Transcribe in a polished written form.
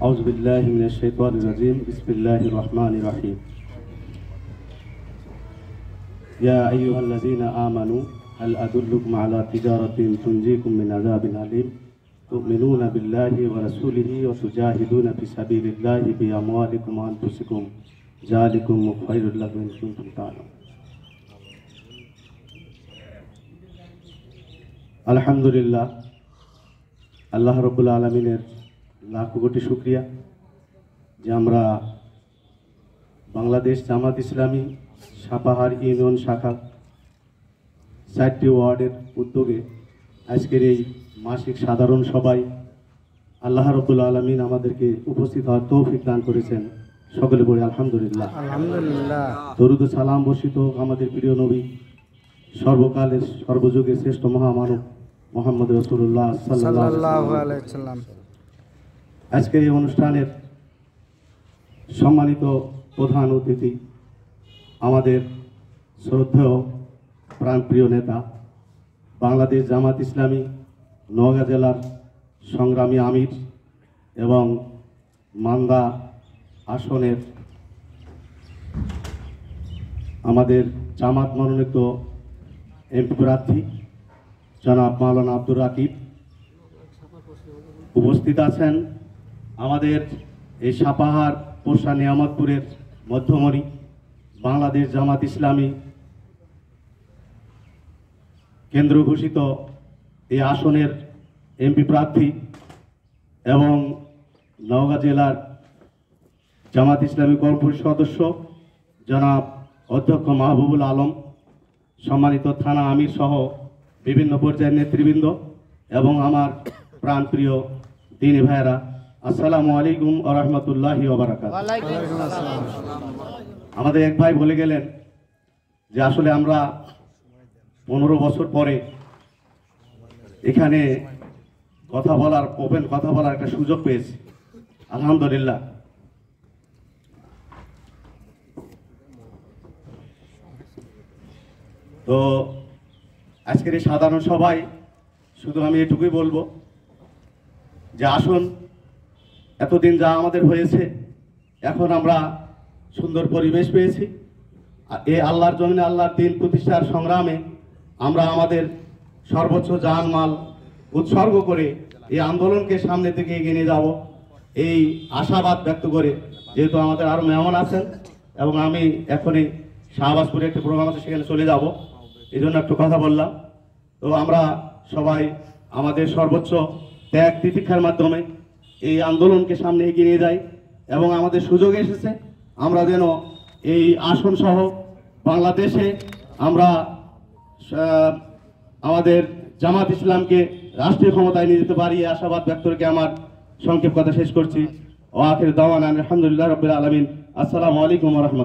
أعوذ بالله من الشيطان الرجيم بسم الله الرحمن الرحيم يا أيها الذين آمنوا هل أدلكم على تجارة تنجيكم من عذاب أليم تؤمنون بالله ورسوله وتجاهدون في سبيل الله بأموالكم وأنفسكم ذلكم خير لكم إن كنتم تعلمون আলহামদুলিল্লাহ আল্লাহ রাব্বুল আলামিনের লাখ কোটি শুকরিয়া যে আমরা বাংলাদেশ জামাত ইসলামী সাপাহার ইউনিয়ন শাখা 4টি ওয়ার্ডের উদ্যোগে আজকের এই মাসিক সাধারণ সভায় আল্লাহ রাব্বুল আলামিন আমাদেরকে উপস্থিত হওয়ার তৌফিক দান করেছেন। সকলে বলি আলহামদুলিল্লাহ। আলহামদুলিল্লাহ। দরুদ ও সালাম বর্ষিত আমাদের প্রিয় নবী সর্বকালের সর্বযুগের শ্রেষ্ঠ মহামানব মুহাম্মদ রাসূলুল্লাহ সাল্লাল্লাহু আলাইহি ওয়াসাল্লাম। আজকের এই অনুষ্ঠানের সম্মানিত প্রধান অতিথি আমাদের শ্রদ্ধেয় প্রাণপ্রিয় নেতা বাংলাদেশ জামাত ইসলামী নওগাঁ জেলার সংগ্রামী আমির এবং মান্দা আসনের আমাদের জামাত মনোনীত এমপি প্রার্থী জনাব মাওলানা আব্দুর রাকিব উপস্থিত আছেন। আমাদের এই সাপাহার পোষা নিয়ামতপুরের মধ্যমণি বাংলাদেশ জামাত ইসলামী কেন্দ্র ঘোষিত এই আসনের এমপি প্রার্থী এবং নওগাঁ জেলার জামাত ইসলামী কর্মপরিষদ সদস্য জনাব অধ্যক্ষ মাহবুবুল আলম, সম্মানিত থানা আমির সহ বিভিন্ন পর্যায়ের নেতৃবৃন্দ এবং আমার প্রাণপ্রিয় দিনী ভাইয়েরা, আসসালামু আলাইকুম ওয়া রাহমাতুল্লাহি ওয়া বারাকাতুহু। আমাদের এক ভাই বলে গেলেন যে আসলে আমরা 15 বছর পরে এখানে ওপেন কথা বলার একটা সুযোগ পেয়েছি, আলহামদুলিল্লাহ। তো আজকের এই সাধারণ সভায় শুধু আমি এটুকুই বলবো যে আসুন, এতদিন যা আমাদের হয়েছে এখন আমরা সুন্দর পরিবেশ পেয়েছি। এই আল্লাহর জমিনে আল্লাহর দিন প্রতিষ্ঠার সংগ্রামে আমরা আমাদের সর্বোচ্চ জানমাল উৎসর্গ করে এই আন্দোলনকে সামনে থেকে এগিয়ে নিয়ে যাব, এই আশাবাদ ব্যক্ত করে, যেহেতু আমাদের আরও মেহমান আছেন এবং আমি এখনই শাহবাজপুরে একটি প্রোগ্রাম আছে সেখানে চলে যাব, এই জন্য একটু কথা বললাম। তো আমরা সবাই আমাদের সর্বোচ্চ ত্যাগ তিতিক্ষার মাধ্যমে এই আন্দোলনকে সামনে এগিয়ে নিয়ে যাই এবং আমাদের সুযোগ এসেছে আমরা যেন এই আসন সহ বাংলাদেশে আমরা আমাদের জামাত ইসলামকে রাষ্ট্রীয় ক্ষমতায় নিয়ে যেতে পারি, আশাবাদ ব্যক্ত করে আমার সংক্ষেপ কথা শেষ করছি। ওয়া আখির দাওয়ানা আলহামদুলিল্লাহি রাব্বিল আলামিন। আসসালামু আলাইকুম ওয়া রাহমাতুল্লাহ।